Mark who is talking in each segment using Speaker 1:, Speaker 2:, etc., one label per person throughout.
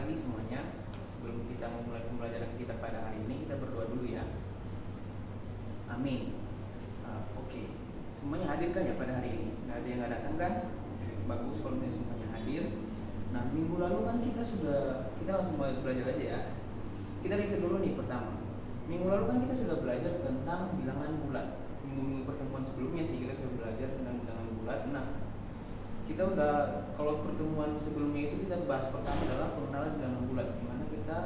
Speaker 1: pagi semuanya. Sebelum kita memulai pembelajaran kita pada hari ini, kita berdoa dulu ya. Amin. Oke. Semuanya hadir kan ya pada hari ini? Nggak ada yang nggak datang kan? Oke, bagus kalau semuanya hadir. Nah, minggu lalu kan kita langsung mulai belajar aja ya. Kita review dulu nih pertama. Minggu lalu kan kita sudah belajar tentang bilangan bulat. Minggu-minggu pertemuan sebelumnya sih kita sudah belajar tentang bilangan bulat. Nah, kita udah, kalau pertemuan sebelumnya itu kita bahas pertama adalah pengenalan bilangan bulat, dimana kita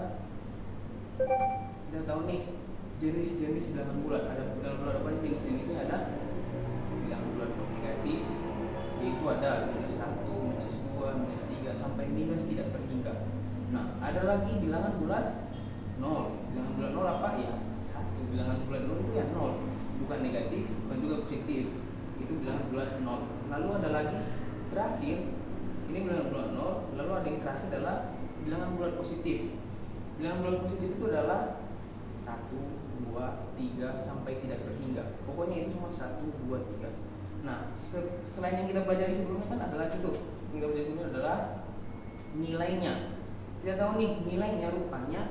Speaker 1: tahu nih jenis-jenis bilangan bulat. Ada bilangan bulat apa aja jenis-jenisnya? Ada bilangan bulat negatif, yaitu ada -1, -2, -3 sampai minus tidak terhingga. Nah, ada lagi bilangan bulat 0. Bilangan bulat 0 apa ya? 1. Bilangan bulat 0 itu ya 0, bukan negatif, bukan juga positif. Itu bilangan bulat 0. Lalu ada lagi terakhir, ini bilangan bulat 0. Lalu ada yang terakhir adalah bilangan bulat positif. Bilangan bulat positif itu adalah 1, 2, 3 sampai tidak terhingga. Pokoknya itu cuma 1, 2, 3. Nah, selain yang kita pelajari sebelumnya kan ada lagi tuh. Yang kita pelajari sebelumnya adalah nilainya. Kita tahu nih nilainya, rupanya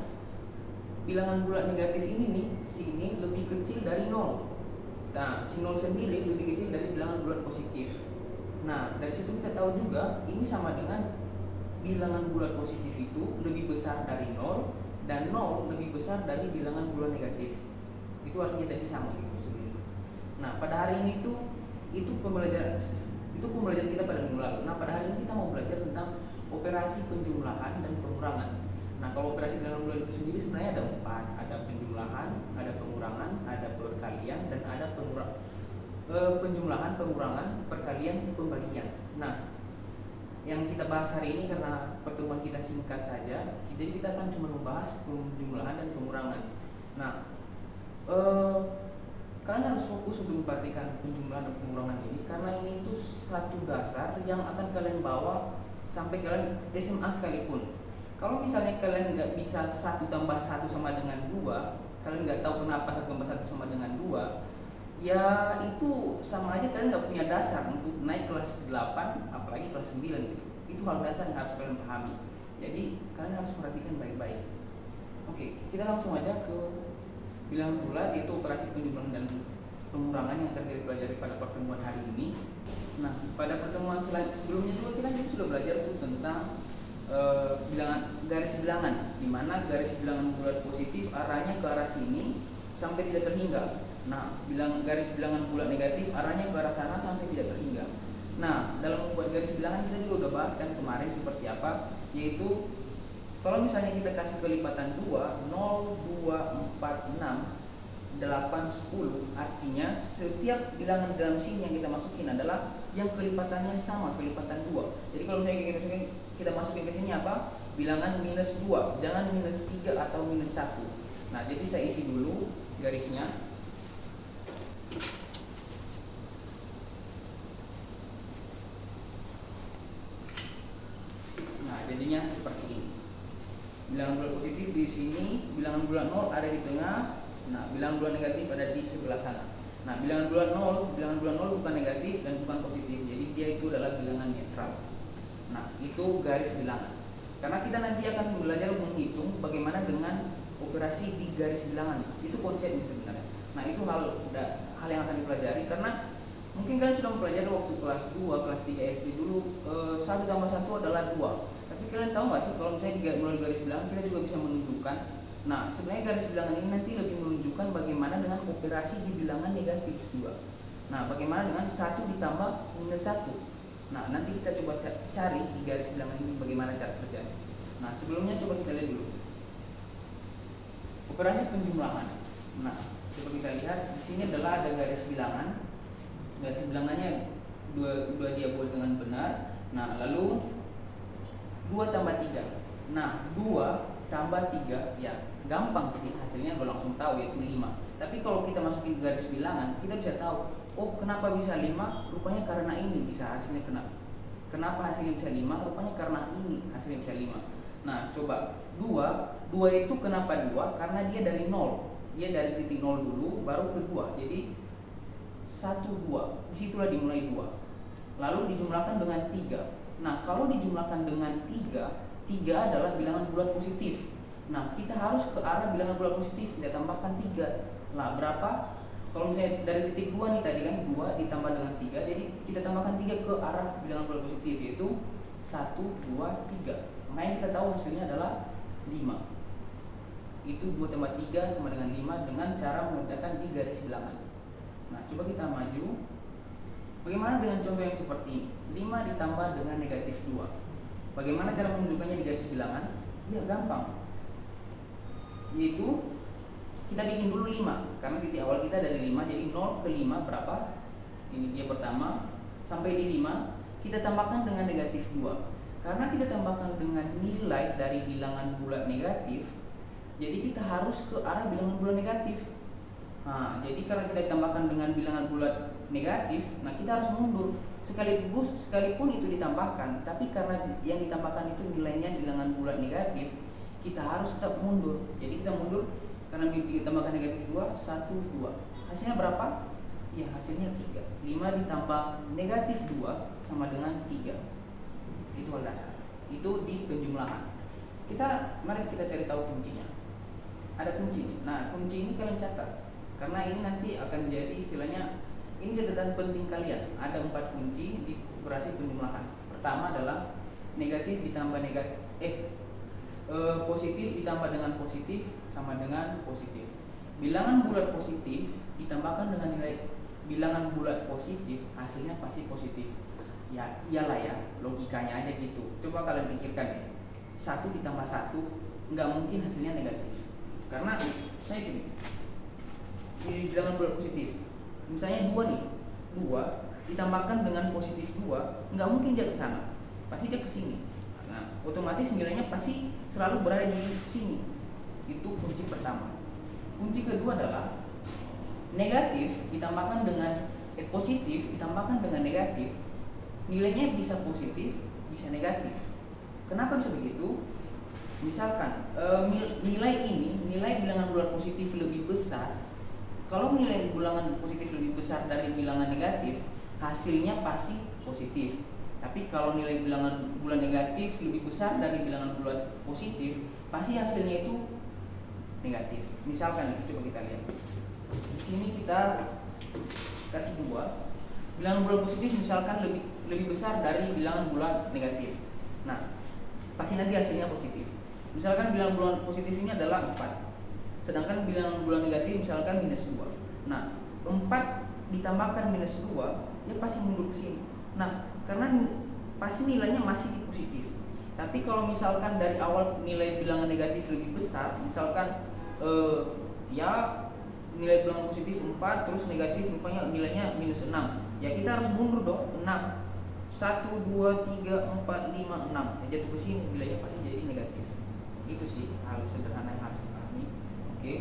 Speaker 1: bilangan bulat negatif ini nih, sini lebih kecil dari 0. Nah, si 0 sendiri lebih kecil dari bilangan bulat positif. Nah, dari situ kita tahu juga ini sama dengan bilangan bulat positif itu lebih besar dari 0 dan 0 lebih besar dari bilangan bulat negatif. Itu artinya tadi sama gitu sebenarnya. Nah, pada hari ini itu pembelajaran kita pada minggu lalu. Nah, pada hari ini kita mau belajar tentang operasi penjumlahan dan pengurangan. Nah, kalau operasi bilangan bulat itu sendiri sebenarnya ada 4. Ada penjumlahan, ada pengurangan, ada perkalian, dan ada penjumlahan, pengurangan, perkalian, pembagian. Nah, yang kita bahas hari ini karena pertemuan kita singkat saja, jadi kita akan cuma membahas penjumlahan dan pengurangan. Nah, kalian harus fokus untuk memperhatikan penjumlahan dan pengurangan ini, karena ini itu satu dasar yang akan kalian bawa sampai kalian SMA sekalipun. Kalau misalnya kalian nggak bisa 1 tambah 1 sama dengan 2, kalian nggak tahu kenapa 1 tambah 1 sama dengan 2, ya itu sama aja kalian nggak punya dasar untuk naik kelas 8 apalagi kelas 9 gitu. Itu hal dasar yang harus kalian pahami. Jadi kalian harus perhatikan baik-baik. Oke, kita langsung aja ke bilangan bulat, yaitu operasi penjumlahan dan pengurangan yang akan kita pelajari pada pertemuan hari ini. Nah, pada pertemuan sebelumnya juga kita sudah belajar tuh tentang garis bilangan, di mana garis bilangan bulat positif arahnya ke arah sini sampai tidak terhingga. Nah, garis bilangan bulat negatif arahnya ke arah sana sampai tidak terhingga. Nah, dalam membuat garis bilangan kita juga udah bahas kan kemarin seperti apa, yaitu kalau misalnya kita kasih kelipatan 2, 0, 2, 4, 6, 8, 10, artinya setiap bilangan dalam sini yang kita masukin adalah yang kelipatannya sama, kelipatan 2. Jadi kalau misalnya kita masukin ke sini apa? Bilangan -2, jangan -3 atau -1. Nah, jadi saya isi dulu garisnya. Nah, jadinya seperti ini. Bilangan bulat positif di sini, bilangan bulat 0 ada di tengah. Nah, bilangan bulat negatif ada di sebelah sana. Nah, bilangan bulat 0 bukan negatif dan bukan positif. Jadi dia itu adalah bilangan netral. Nah, itu garis bilangan. Karena kita nanti akan belajar menghitung bagaimana dengan operasi di garis bilangan. Itu konsepnya sebenarnya. Nah, itu hal yang akan dipelajari, karena mungkin kalian sudah mempelajari waktu kelas 2, kelas 3 SD dulu, 1 tambah 1 adalah 2. Tapi kalian tahu nggak sih kalau misalnya melalui garis bilangan kita juga bisa menunjukkan. Nah, sebenarnya garis bilangan ini nanti lebih menunjukkan bagaimana dengan operasi di bilangan negatif juga. Nah, bagaimana dengan 1 ditambah -1. Nah, nanti kita coba cari di garis bilangan ini bagaimana cara kerjanya. Nah, sebelumnya coba kita lihat dulu operasi penjumlahan. Nah, coba kita lihat di sini adalah ada garis bilangan. Garis bilangannya dua dia buat dengan benar. Nah, lalu 2 tambah 3. Nah, 2 tambah 3 ya gampang sih, hasilnya gue langsung tahu, yaitu 5. Tapi kalau kita masukin garis bilangan, kita bisa tahu, oh kenapa bisa 5? Rupanya karena ini bisa hasilnya kenapa hasilnya bisa 5? Rupanya karena ini hasilnya bisa 5. Nah, coba 2 itu kenapa 2? Karena dia dari 0. Dia dari titik 0 dulu baru ke 2. Jadi 1, 2. Disitulah dimulai 2. Lalu dijumlahkan dengan 3. Nah, kalau dijumlahkan dengan 3, 3 adalah bilangan bulat positif. Nah, kita harus ke arah bilangan bulat positif, kita tambahkan 3. Nah, berapa? Kalau misalnya dari titik 2 nih tadi kan 2 ditambah dengan 3, jadi kita tambahkan 3 ke arah bilangan bulat positif, yaitu 1, 2, 3. Makanya kita tahu hasilnya adalah 5. Itu 2 tambah 3 sama dengan 5 dengan cara mengerjakan di garis bilangan. Nah, coba kita maju. Bagaimana dengan contoh yang seperti ini? 5 ditambah dengan negatif 2. Bagaimana cara menunjukkannya di garis bilangan? Ya, gampang. Yaitu kita bikin dulu 5, karena titik awal kita dari 5, jadi 0 ke 5 berapa? Ini dia pertama, sampai di 5, kita tambahkan dengan negatif 2. Karena kita tambahkan dengan nilai dari bilangan bulat negatif, jadi kita harus ke arah bilangan bulat negatif. Nah, jadi karena kita tambahkan dengan bilangan bulat negatif, nah kita harus mundur. Sekalipun itu ditambahkan, tapi karena yang ditambahkan itu nilainya bilangan bulat negatif, kita harus tetap mundur. Jadi kita mundur karena ditambahkan negatif 2, 1, 2. Hasilnya berapa? Ya, hasilnya 3. 5 ditambah negatif 2 sama dengan 3. Itu hal dasar. Itu di penjumlahan. Mari kita cari tahu kuncinya. Ada kunci nih. Nah, kunci ini kalian catat. Karena ini nanti akan jadi istilahnya, ini catatan penting kalian. Ada 4 kunci di operasi penjumlahan. Pertama adalah negatif ditambah positif ditambah dengan positif sama dengan positif. Bilangan bulat positif ditambahkan dengan nilai bilangan bulat positif, hasilnya pasti positif. Ya, iyalah ya, logikanya aja gitu. Coba kalian pikirkan ya. 1 ditambah 1 nggak mungkin hasilnya negatif. Karena saya gini, ini bilangan bulat positif. Misalnya 2 nih. 2 ditambahkan dengan positif 2, nggak mungkin dia ke sana. Pasti dia ke sini. Nah, otomatis nilainya pasti selalu berada di sini. Itu kunci pertama. Kunci kedua adalah negatif ditambahkan dengan positif ditambahkan dengan negatif. Nilainya bisa positif, bisa negatif. Kenapa bisa begitu? Misalkan nilai bilangan bulat positif lebih besar. Kalau nilai bilangan positif lebih besar dari bilangan negatif, hasilnya pasti positif. Tapi kalau nilai bilangan bulat negatif lebih besar dari bilangan bulat positif, pasti hasilnya itu negatif. Misalkan coba kita lihat. Di sini kita kasih 2. Bilangan bulat positif misalkan lebih besar dari bilangan bulat negatif. Nah, pasti nanti hasilnya positif. Misalkan bilangan bulat positif ini adalah 4. Sedangkan bilangan bulat negatif misalkan minus 2. Nah, 4 ditambahkan minus 2, dia pasti mundur ke sini. Nah, karena pasti nilainya masih di positif. Tapi kalau misalkan dari awal nilai bilangan negatif lebih besar, misalkan ya nilai bilangan positif 4, terus negatif rupanya nilainya minus 6. Ya kita harus mundur dong, 6. 1, 2, 3, 4, 5, 6. Ya, jatuh ke sini nilainya pasti jadi negatif. Itu sih hal sederhana yang harus dipahami. Oke.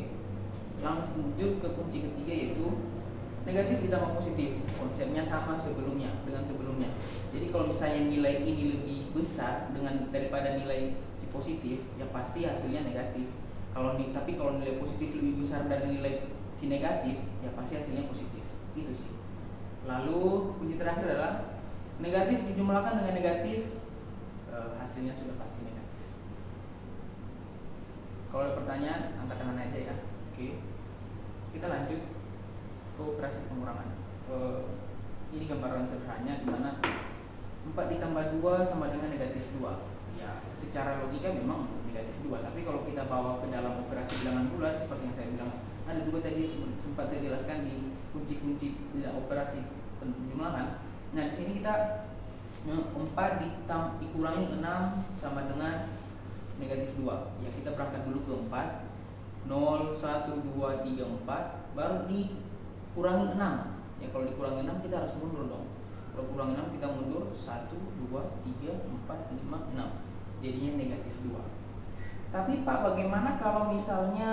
Speaker 1: Lanjut ke kunci ketiga, yaitu negatif ditambah positif. Konsepnya sama dengan sebelumnya. Jadi kalau misalnya nilai ini lebih besar daripada nilai si positif, ya pasti hasilnya negatif. Tapi kalau nilai positif lebih besar dari nilai si negatif, ya pasti hasilnya positif. Itu sih. Lalu kunci terakhir adalah negatif dijumlahkan dengan negatif, hasilnya sudah pasti negatif. Kalau ada pertanyaan, angkat tangan aja ya. Oke. Kita lanjut ke operasi pengurangan. Ini gambaran sederhananya di mana 4 ditambah 2 sama dengan negatif 2. Ya, secara logika memang negatif 2, tapi kalau kita bawa ke dalam operasi bilangan bulat seperti yang saya bilang, ada juga tadi sempat saya jelaskan di kunci-kunci operasi penjumlahan. Nah, di sini kita 4 dikurangi 6 sama dengan negatif 2. Ya, kita perhatikan dulu ke 4. 0, 1, 2, 3, 4, baru dikurangi 6. Ya, kalau dikurangi 6 kita harus mundur dong. Kalau kurangi 6 kita mundur 1, 2, 3, 4, 5, 6. Jadinya negatif 2. Tapi Pak, bagaimana kalau misalnya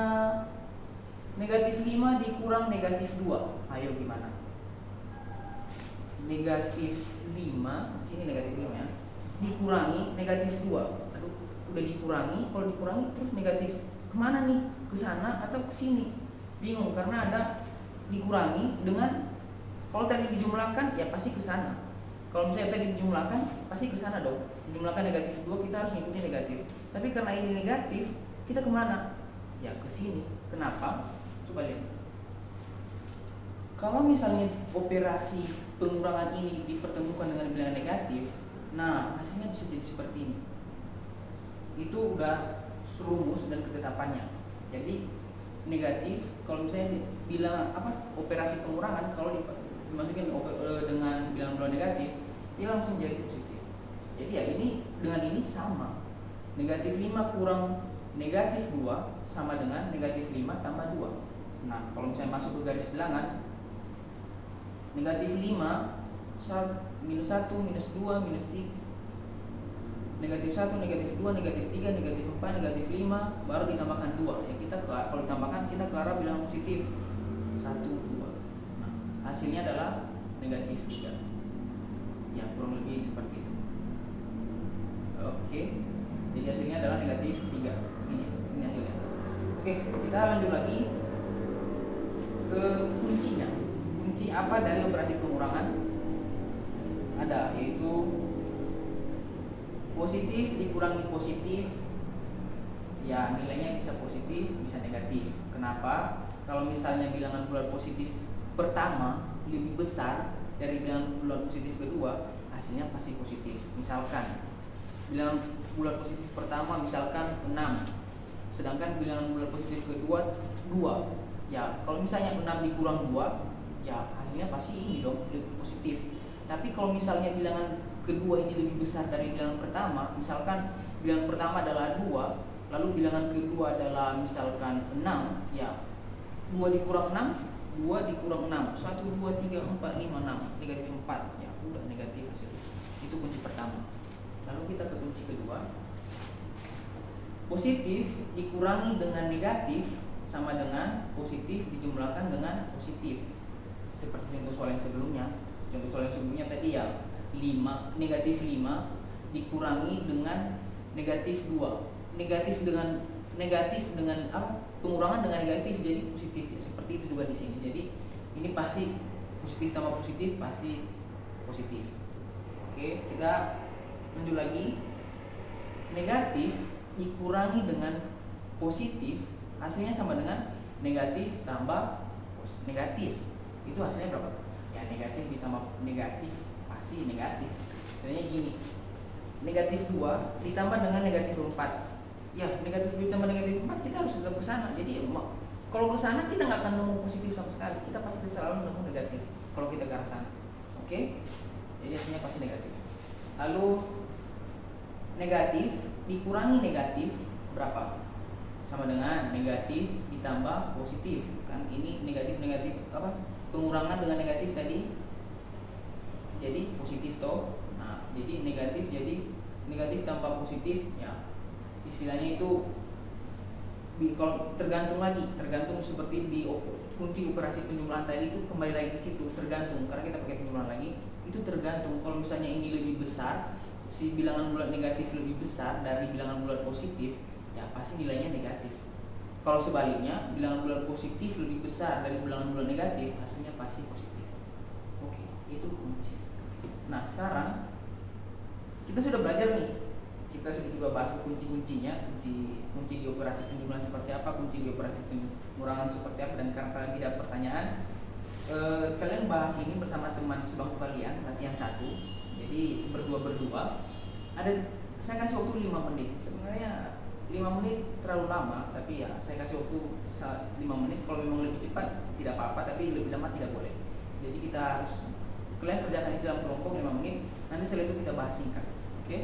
Speaker 1: negatif 5 dikurang negatif 2? Ayo gimana? Negatif 5, sini negatif 5 ya, dikurangi negatif 2. Aduh, udah dikurangi, kalau dikurangi terus negatif kemana nih? Ke sana atau ke sini? Bingung karena ada dikurangi dengan, kalau tadi dijumlahkan ya pasti ke sana. Kalau misalnya tadi dijumlahkan pasti ke sana dong. Dijumlahkan negatif 2, kita harus ngikutin negatif. Tapi karena ini negatif, kita kemana? Ya ke sini. Kenapa? Coba lihat. Kalau misalnya operasi pengurangan ini dipertemukan dengan bilangan negatif, nah hasilnya bisa jadi seperti ini. Itu udah rumus dan ketetapannya. Jadi negatif, kalau misalnya bilang operasi pengurangan, kalau dimasukin dengan bilangan negatif, dia langsung jadi positif. Jadi ya ini dengan ini sama. Negatif 5 kurang negatif 2 sama dengan negatif 5 tambah 2. Nah kalau misalnya masuk ke garis bilangan, negatif 5 minus 1 minus 2 minus 3, negatif 1 negatif 2 negatif 3 negatif 4 negatif 5, baru ditambahkan 2 ya. Kita kalau ditambahkan kita ke arah bilangan positif 1 2. Nah hasilnya adalah negatif 3 ya, kurang lebih seperti itu. Oke, jadi hasilnya adalah negatif 3. Ini hasilnya. Oke, kita lanjut lagi ke kuncinya. Kunci apa dari operasi pengurangan? Ada, yaitu positif dikurangi positif, ya nilainya bisa positif bisa negatif. Kenapa? Kalau misalnya bilangan bulat positif pertama lebih besar dari bilangan bulat positif kedua, hasilnya pasti positif. Misalkan bilangan bulat positif pertama misalkan 6, sedangkan bilangan bulat positif kedua 2. Ya kalau misalnya 6 dikurang 2, ya hasilnya pasti ini dong, lebih positif. Tapi kalau misalnya bilangan kedua ini lebih besar dari bilangan pertama, misalkan bilangan pertama adalah 2, lalu bilangan kedua adalah misalkan 6, ya 2 dikurang 6, 2 dikurang 6, 1, 2, 3, 4, 5, 6, negatif 4, ya udah negatif hasilnya. Itu kunci pertama. Lalu kita ke kunci kedua. Positif dikurangi dengan negatif sama dengan positif dijumlahkan dengan positif. Seperti contoh soal yang sebelumnya. Contoh soal yang sebelumnya tadi ya, negatif 5 dikurangi dengan negatif 2. Negatif dengan pengurangan dengan negatif jadi positif. Ya, seperti itu juga di sini. Jadi ini pasti positif tambah positif pasti positif. Oke, kita lanjut lagi. Negatif dikurangi dengan positif, hasilnya sama dengan negatif tambah negatif. Itu hasilnya berapa? Ya negatif ditambah negatif pasti negatif. Misalnya gini, negatif 2 ditambah dengan negatif 4. Ya negatif ditambah negatif 4 kita harus tetap ke sana. Jadi kalau ke sana kita nggak akan nemu positif sama sekali. Kita pasti selalu nemu negatif kalau kita ke arah sana. Oke? Jadi hasilnya pasti negatif. Lalu negatif dikurangi negatif berapa? Sama dengan negatif ditambah positif. Kan ini negatif pengurangan dengan negatif tadi jadi positif toh. Nah, jadi negatif tambah positif ya. Istilahnya itu kalau tergantung seperti di kunci operasi penjumlahan tadi itu kembali lagi ke situ, tergantung karena kita pakai penjumlahan lagi, itu tergantung. Kalau misalnya ini lebih besar, si bilangan bulat negatif lebih besar dari bilangan bulat positif, ya pasti nilainya negatif. Kalau sebaliknya, bilangan bulat positif lebih besar dari bilangan bulat negatif, hasilnya pasti positif. Oke, itu kunci. Nah, sekarang kita sudah belajar nih. Kita sudah juga bahas kunci-kuncinya, kunci di operasi penjumlahan seperti apa, kunci di operasi pengurangan seperti apa, dan karena kalian tidak pertanyaan, kalian bahas ini bersama teman sebangku kalian, latihan 1. Jadi berdua. Saya kasih waktu 5 menit. Sebenarnya 5 menit terlalu lama, tapi ya saya kasih waktu 5 menit. Kalau memang lebih cepat tidak apa-apa, tapi lebih lama tidak boleh. Jadi kalian kerjakan itu dalam kelompok 5 menit. Nanti setelah itu kita bahas singkat. Oke?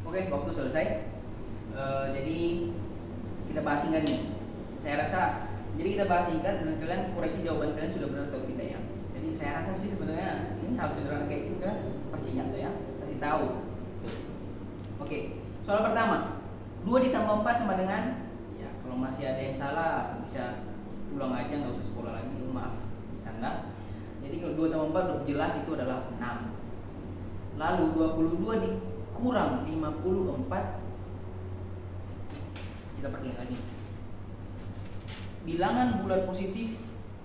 Speaker 1: Oke, waktu selesai. Jadi kita bahas singkat nih. Saya rasa jadi kita bahas singkat dan kalian koreksi jawaban kalian sudah benar atau tidak ya. Jadi saya rasa sih sebenarnya ini hal sederhana kayak gitu kan pasti ingat ya, pasti tahu. Oke, soal pertama. 2 ditambah 4 sama dengan, ya kalau masih ada yang salah bisa pulang aja, nggak usah sekolah lagi. Maaf, bercanda. Jadi kalau 2 tambah 4 udah jelas itu adalah 6. Lalu 22 dikurang 54, kita pakai lagi. bilangan bulat positif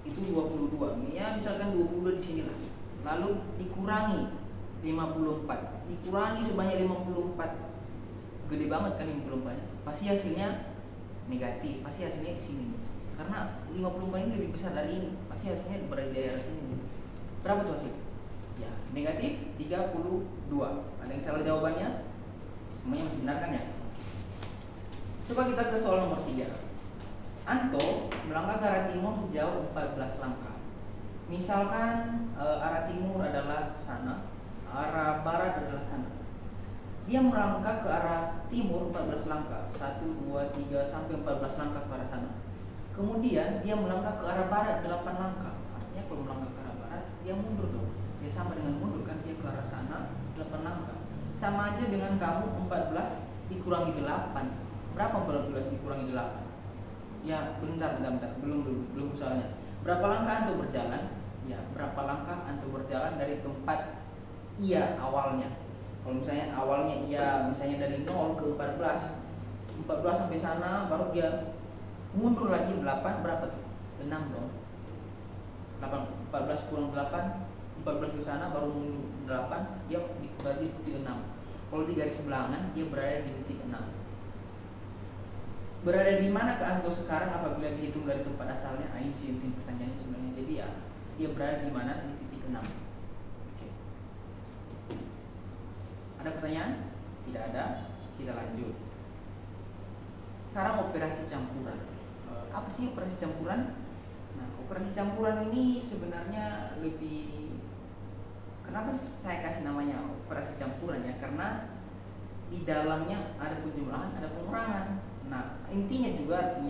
Speaker 1: itu 22. Ya misalkan 22 di sini lah. Lalu dikurangi 54. Dikurangi sebanyak 54. Gede banget kan 54. Pasti hasilnya negatif. Pasti hasilnya di sini. Karena 54 ini lebih besar dari ini. Pasti hasilnya berada di daerah sini. Berapa tuh hasil? Ya, negatif 32. Ada yang salah jawabannya? Semuanya masih benar kan ya? Coba kita ke soal nomor 3. Anto melangkah ke arah timur sejauh 14 langkah. Misalkan arah timur adalah sana, arah barat adalah sana. Dia melangkah ke arah timur 14 langkah, 1, 2, 3, sampai 14 langkah ke arah sana. Kemudian dia melangkah ke arah barat 8 langkah. Artinya kalau melangkah ke arah barat, dia mundur dong. Dia sama dengan mundur kan, dia ke arah sana 8 langkah. Sama aja dengan kamu 14 dikurangi 8. Berapa 14 dikurangi 8? Ya, bentar, belum soalnya. Berapa langkah Anto berjalan? Ya, berapa langkah Anto berjalan dari tempat ia awalnya? Kalau misalnya awalnya ia misalnya dari 0 ke 14 sampai sana, baru dia mundur lagi 8, berapa tuh? 6 dong. 14 kurang 8, 14 ke sana baru mundur 8, dia berada di titik 6. Kalau di garis bilangan dia berada di titik 6. Berada di mana ke Anto sekarang apabila dihitung dari tempat asalnya? Ini sih inti pertanyaannya sebenarnya. Jadi ya, dia berada di mana? Di titik 6. Oke. Ada pertanyaan? Tidak ada. Kita lanjut. Sekarang operasi campuran. Apa sih operasi campuran? Nah, operasi campuran ini sebenarnya lebih, kenapa saya kasih namanya operasi campuran ya? Karena di dalamnya ada penjumlahan, ada pengurangan. Nah, artinya juga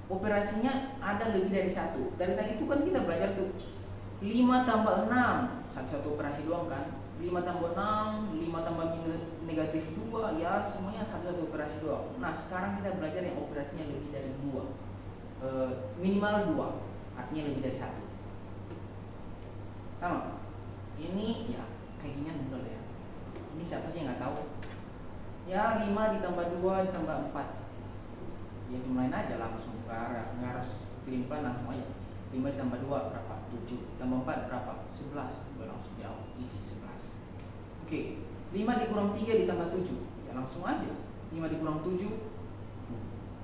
Speaker 1: operasinya ada lebih dari satu. Dari tadi itu kan kita belajar tuh 5 tambah 6, satu operasi doang kan. 5 tambah 6, 5 tambah negatif 2, ya semuanya satu operasi doang. Nah, sekarang kita belajar yang operasinya lebih dari 2, minimal 2, artinya lebih dari 1. Tahu? Ini ya kayak gini bener ya. Ini siapa sih yang nggak tahu? Ya 5 ditambah 2 ditambah 4. Ya jumlahin aja langsung, nggak harus pelan langsung aja. 5 ditambah 2 berapa? 7. Ditambah 4 berapa? 11. Udah langsung jawab, isi 11. Oke, 5 dikurang 3 ditambah 7. Ya langsung aja. 5 dikurang 7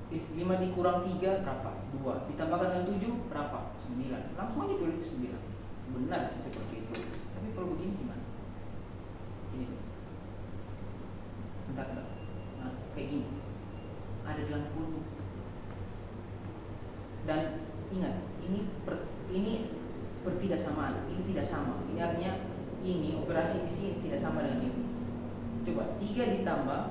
Speaker 1: 5 dikurang 3 berapa? 2. Ditambahkan dengan 7 berapa? 9. Langsung aja tulis 9. Benar sih seperti itu. Tapi kalau begini gimana? Gini. Bentar. Nah, kayak gini. Ada dalam kurung. Dan ingat, ini bertidaksamaan. Ini tidak sama. Ini artinya ini operasi di sini tidak sama dengan ini. Coba 3 ditambah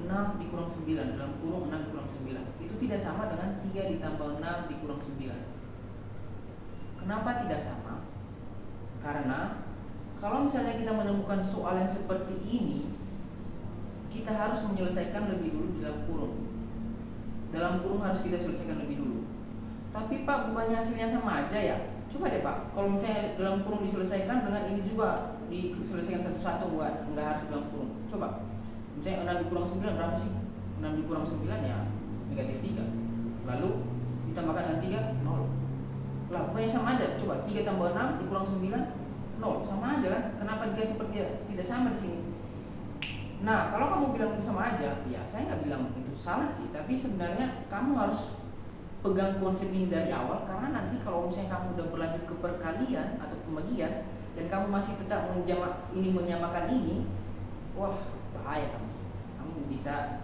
Speaker 1: 6 dikurang 9 dalam kurung 6 dikurang 9. Itu tidak sama dengan 3 ditambah 6 dikurang 9. Kenapa tidak sama? Karena kalau misalnya kita menemukan soal yang seperti ini, kita harus menyelesaikan lebih dulu di dalam kurung. Dalam kurung harus kita selesaikan lebih dulu. Tapi Pak, bukannya hasilnya sama aja ya? Coba deh Pak, kalau misalnya dalam kurung diselesaikan dengan ini juga diselesaikan satu-satu, nggak harus dalam kurung. Coba, misalnya 6 dikurang 9 berapa sih? 6 dikurang 9 ya negatif 3. Lalu ditambahkan dengan 3, 0. Lah, bukannya sama aja? Coba 3 tambah 6 dikurang 9, 0. Sama aja kan? Kenapa dikasih seperti tidak sama di sini? Nah, kalau kamu bilang itu sama aja, ya saya nggak bilang itu salah sih. Tapi sebenarnya kamu harus pegang konsep ini dari awal, karena nanti kalau misalnya kamu udah berlanjut ke perkalian atau pembagian dan kamu masih tetap menyamakan ini, wah bahaya kamu bisa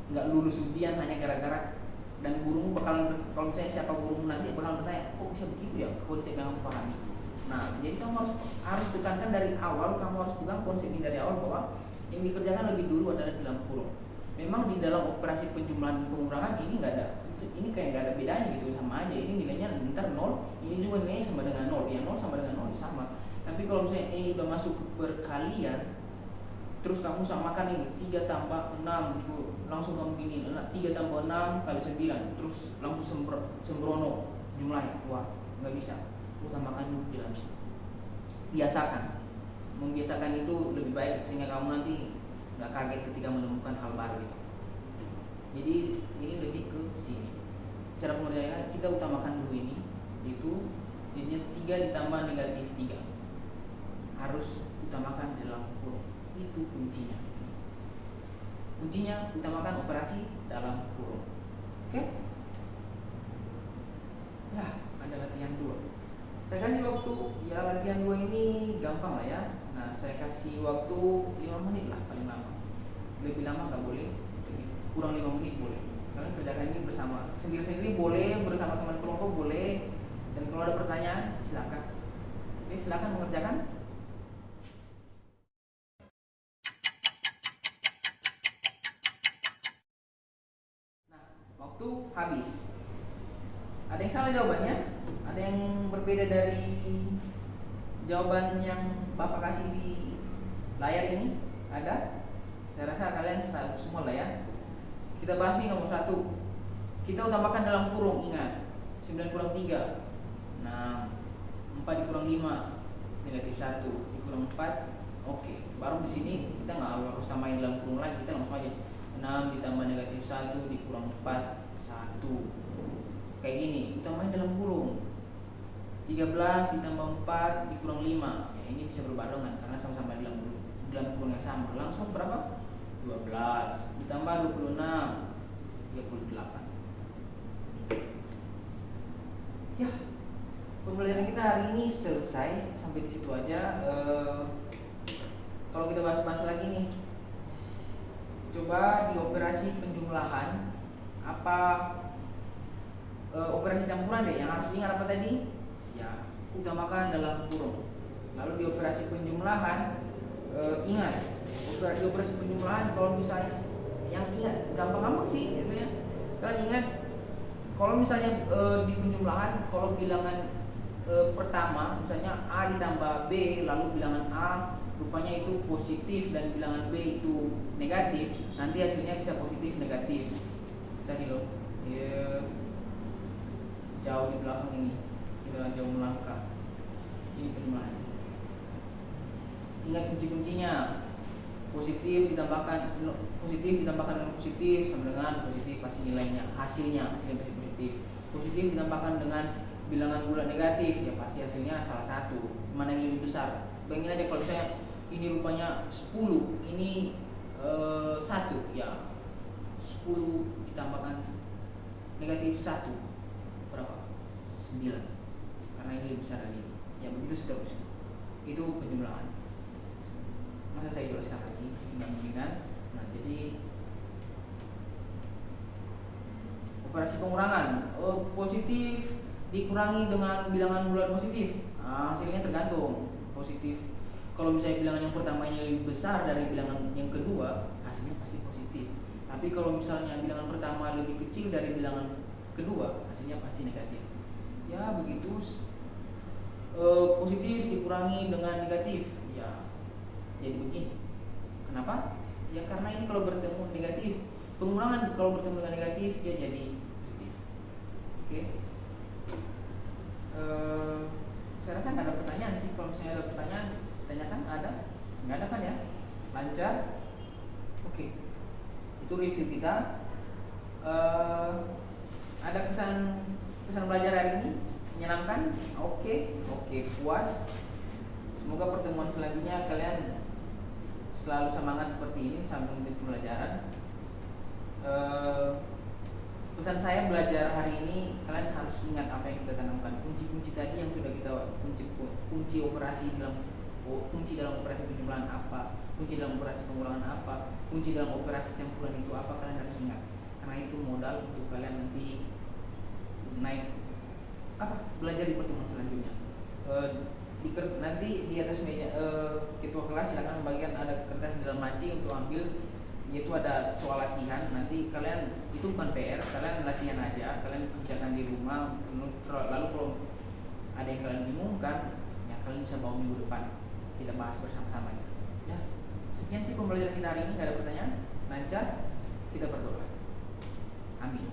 Speaker 1: nggak lulus ujian hanya gara-gara, dan gurumu bakalan, kalau misalnya siapa gurumu nanti bakalan bertanya, kok bisa begitu ya konsep yang kamu pahami. Nah, jadi kamu harus tekankan dari awal, kamu harus pegang konsep ini dari awal bahwa yang dikerjakan lebih dulu adalah dalam kurung. Memang di dalam operasi penjumlahan pengurangan ini nggak ada, ini kayak nggak ada bedanya gitu, sama aja. Ini nilainya bentar 0, ini juga nilainya sama dengan 0, ya 0 sama dengan 0 sama. Tapi kalau misalnya ini udah masuk ke perkalian, terus kamu samakan ini 3 tambah 6 gitu, langsung kamu gini 3 tambah 6 kali 9, terus langsung sembrono jumlahnya, wah nggak bisa. Utamakan dulu, tidak bisa. Biasakan, membiasakan itu lebih baik sehingga kamu nanti nggak kaget ketika menemukan hal baru gitu. Jadi ini lebih ke sini. cara pengerjaannya kita utamakan dulu ini, yaitu jadinya 3 ditambah negatif 3 harus utamakan di dalam kurung. Itu kuncinya. Kuncinya utamakan operasi dalam kurung. Oke? Ya, ada latihan 2. Saya kasih waktu, ya latihan 2 ini gampang lah ya. Nah, saya kasih waktu 5 menit lah paling lama. Lebih lama nggak boleh, kurang 5 menit boleh. Kalian kerjakan ini bersama, sendiri-sendiri boleh, bersama teman kelompok boleh. Dan kalau ada pertanyaan, silakan. Oke, silakan mengerjakan. Nah, waktu habis. Ada yang salah jawabannya? Ada yang berbeda dari jawaban yang Bapak kasih di layar ini? Ada? Saya rasa kalian tahu semua lah ya. Kita bahas nih nomor 1. Kita utamakan dalam kurung, ingat. 9 kurang 3 6, 4 dikurang 5 negatif 1 dikurang 4. Oke, baru di sini kita nggak harus tamain dalam kurung lagi, kita langsung aja 6 ditambah negatif 1 dikurang 4 1. Kayak gini, utamain dalam kurung. 13 ditambah 4 dikurang 5. Ya, ini bisa berbarengan karena sama-sama dalam kurung yang sama. Langsung berapa? 12 ditambah 26 38. Ya, pembelajaran kita hari ini selesai sampai di situ aja. Kalau kita bahas-bahas lagi nih, coba di operasi penjumlahan apa operasi campuran deh yang harus diingat apa tadi? Ya, utamakan dalam kurung. Lalu di operasi penjumlahan ingat, di operasi penjumlahan kalau misalnya yang ingat gampang-gampang sih gitu ya. Kalian ingat kalau misalnya di penjumlahan kalau bilangan pertama misalnya A ditambah B lalu bilangan A rupanya itu positif dan bilangan B itu negatif, nanti hasilnya bisa positif negatif. Tadi loh ya, jauh di belakang ini kita jauh melangkah. Ini penjumlahan. Ingat kunci-kuncinya. Positif ditambahkan dengan positif sama dengan positif pasti nilainya, hasilnya pasti positif. Positif ditambahkan dengan bilangan bulat negatif ya pasti hasilnya salah satu. Mana yang lebih besar? Bayangin aja kalau misalnya ini rupanya 10, ini 1 ya. 10 ditambahkan negatif 1 berapa? 9. Karena ini lebih besar dari ini. Ya begitu seterusnya. Itu penjumlahan. Masa saya jelaskan lagi dengan nah jadi operasi pengurangan positif dikurangi dengan bilangan bulat positif, hasilnya tergantung positif. Kalau misalnya bilangan yang pertama ini lebih besar dari bilangan yang kedua, hasilnya pasti positif. Tapi kalau misalnya bilangan pertama lebih kecil dari bilangan kedua, hasilnya pasti negatif. Ya begitu. Positif dikurangi dengan negatif, ya jadi begini. Kenapa? Ya karena ini kalau bertemu negatif, pengurangan kalau bertemu dengan negatif dia jadi positif. Oke. Saya rasa nggak ada pertanyaan sih. Kalau misalnya ada pertanyaan, tanyakan. Ada? Nggak ada kan ya? Lancar? Oke. Itu review kita. Ada kesan belajar hari ini? Menyenangkan? Oke, puas. Semoga pertemuan selanjutnya kalian selalu semangat seperti ini sambil mengikuti pembelajaran. Pesan saya belajar hari ini kalian harus ingat apa yang kita tanamkan, kunci-kunci tadi yang sudah kita kunci operasi dalam operasi penjumlahan apa, kunci dalam operasi pengurangan apa, kunci dalam operasi campuran itu apa, kalian harus ingat karena itu modal untuk kalian nanti naik belajar di pertemuan selanjutnya. Nanti di atas meja ketua kelas silakan membagikan ada kertas di dalam laci untuk ambil, yaitu ada soal latihan. Nanti kalian itu bukan PR, kalian latihan aja, kalian kerjakan di rumah. Lalu kalau ada yang kalian bingungkan, ya kalian bisa bawa minggu depan kita bahas bersama-sama gitu. Ya, sekian sih pembelajaran kita hari ini. Nggak ada pertanyaan, lancar, kita berdoa. Amin.